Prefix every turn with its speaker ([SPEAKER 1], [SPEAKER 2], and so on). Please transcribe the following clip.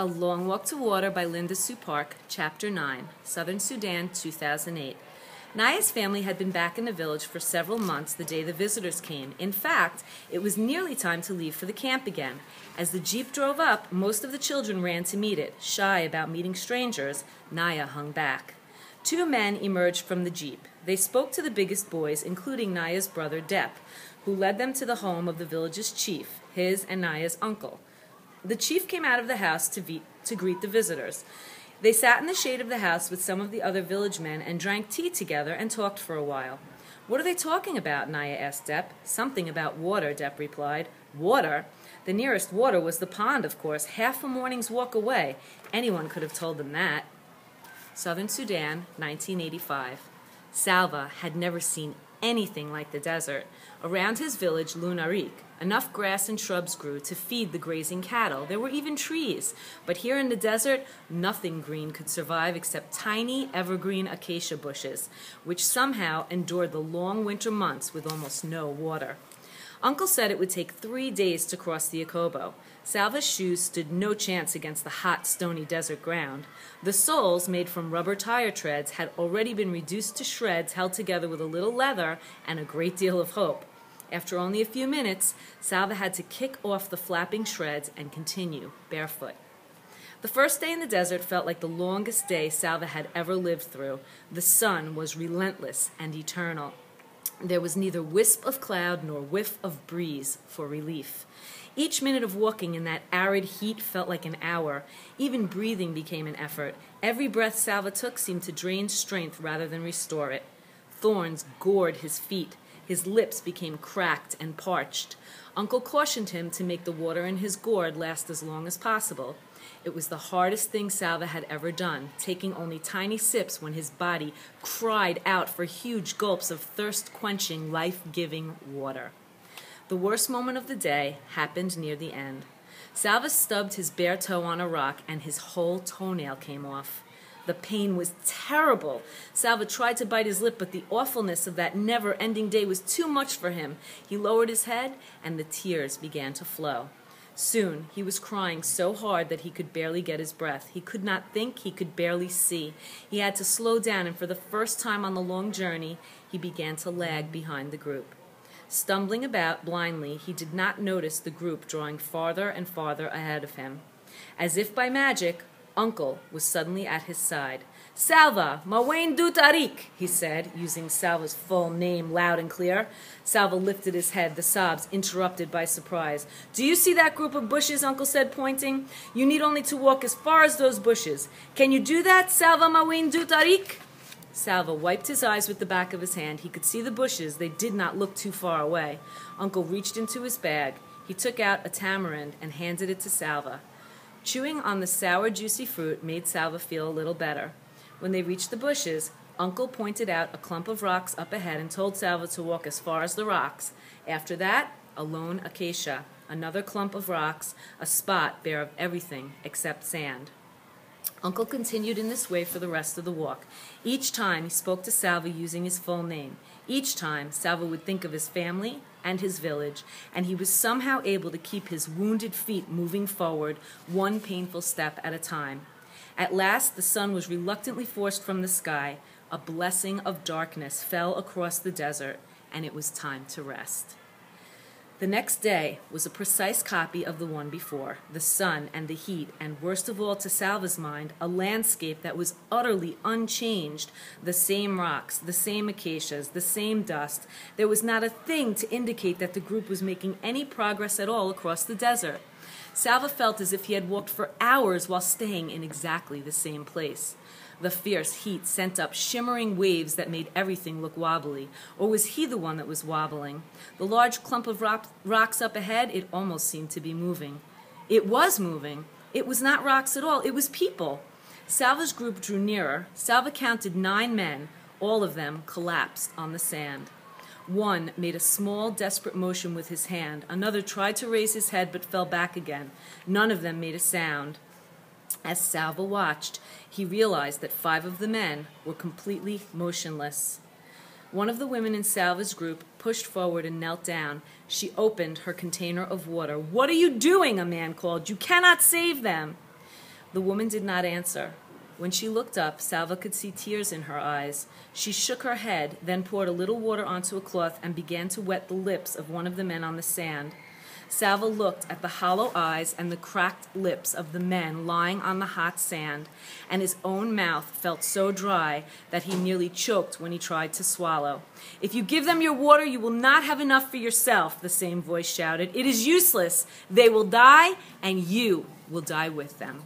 [SPEAKER 1] A Long Walk to Water by Linda Sue Park, Chapter 9, Southern Sudan, 2008. Naya's family had been back in the village for several months the day the visitors came. In fact, it was nearly time to leave for the camp again. As the jeep drove up, most of the children ran to meet it. Shy about meeting strangers, Naya hung back. Two men emerged from the jeep. They spoke to the biggest boys, including Naya's brother, Depp, who led them to the home of the village's chief, his and Naya's uncle. The chief came out of the house to greet the visitors. They sat in the shade of the house with some of the other village men and drank tea together and talked for a while. "What are they talking about?" Naya asked Depp. "Something about water," Depp replied. "Water?" The nearest water was the pond, of course, half a morning's walk away. Anyone could have told them that. Southern Sudan, 1985. Salva had never seen anything like the desert. Around his village, Lunarik, enough grass and shrubs grew to feed the grazing cattle. There were even trees. But here in the desert, nothing green could survive except tiny evergreen acacia bushes, which somehow endured the long winter months with almost no water. Uncle said it would take 3 days to cross the Akobo. Salva's shoes stood no chance against the hot, stony desert ground. The soles, made from rubber tire treads, had already been reduced to shreds held together with a little leather and a great deal of hope. After only a few minutes, Salva had to kick off the flapping shreds and continue barefoot. The first day in the desert felt like the longest day Salva had ever lived through. The sun was relentless and eternal. There was neither wisp of cloud nor whiff of breeze for relief. Each minute of walking in that arid heat felt like an hour. Even breathing became an effort. Every breath Salva took seemed to drain strength rather than restore it. Thorns gored his feet. His lips became cracked and parched. Uncle cautioned him to make the water in his gourd last as long as possible. It was the hardest thing Salva had ever done, taking only tiny sips when his body cried out for huge gulps of thirst-quenching, life-giving water. The worst moment of the day happened near the end. Salva stubbed his bare toe on a rock and his whole toenail came off. The pain was terrible. Salva tried to bite his lip, but the awfulness of that never-ending day was too much for him. He lowered his head, and the tears began to flow. Soon, he was crying so hard that he could barely get his breath. He could not think, he could barely see. He had to slow down, and for the first time on the long journey, he began to lag behind the group. Stumbling about blindly, he did not notice the group drawing farther and farther ahead of him. As if by magic, Uncle was suddenly at his side. "Salva, Mawain Dutarik," he said, using Salva's full name loud and clear. Salva lifted his head, the sobs interrupted by surprise. "Do you see that group of bushes?" Uncle said, pointing. "You need only to walk as far as those bushes. Can you do that, Salva Mawain Dutarik?" Salva wiped his eyes with the back of his hand. He could see the bushes. They did not look too far away. Uncle reached into his bag. He took out a tamarind and handed it to Salva. Chewing on the sour, juicy fruit made Salva feel a little better. When they reached the bushes, Uncle pointed out a clump of rocks up ahead and told Salva to walk as far as the rocks. After that, a lone acacia, another clump of rocks, a spot bare of everything except sand. Uncle continued in this way for the rest of the walk. Each time he spoke to Salva using his full name. Each time Salva would think of his family and his village, and he was somehow able to keep his wounded feet moving forward, one painful step at a time. At last the sun was reluctantly forced from the sky. A blessing of darkness fell across the desert, and it was time to rest. The next day was a precise copy of the one before. The sun and the heat, and worst of all to Salva's mind, a landscape that was utterly unchanged. The same rocks, the same acacias, the same dust. There was not a thing to indicate that the group was making any progress at all across the desert. Salva felt as if he had walked for hours while staying in exactly the same place. The fierce heat sent up shimmering waves that made everything look wobbly. Or was he the one that was wobbling? The large clump of rocks up ahead, it almost seemed to be moving. It was moving. It was not rocks at all. It was people. Salva's group drew nearer. Salva counted 9 men. All of them collapsed on the sand. One made a small, desperate motion with his hand. Another tried to raise his head but fell back again. None of them made a sound. As Salva watched, he realized that 5 of the men were completely motionless. One of the women in Salva's group pushed forward and knelt down. She opened her container of water. "What are you doing?" a man called. "You cannot save them." The woman did not answer. When she looked up, Salva could see tears in her eyes. She shook her head, then poured a little water onto a cloth and began to wet the lips of one of the men on the sand. Salva looked at the hollow eyes and the cracked lips of the men lying on the hot sand, and his own mouth felt so dry that he nearly choked when he tried to swallow. "If you give them your water, you will not have enough for yourself," the same voice shouted. "It is useless. They will die, and you will die with them."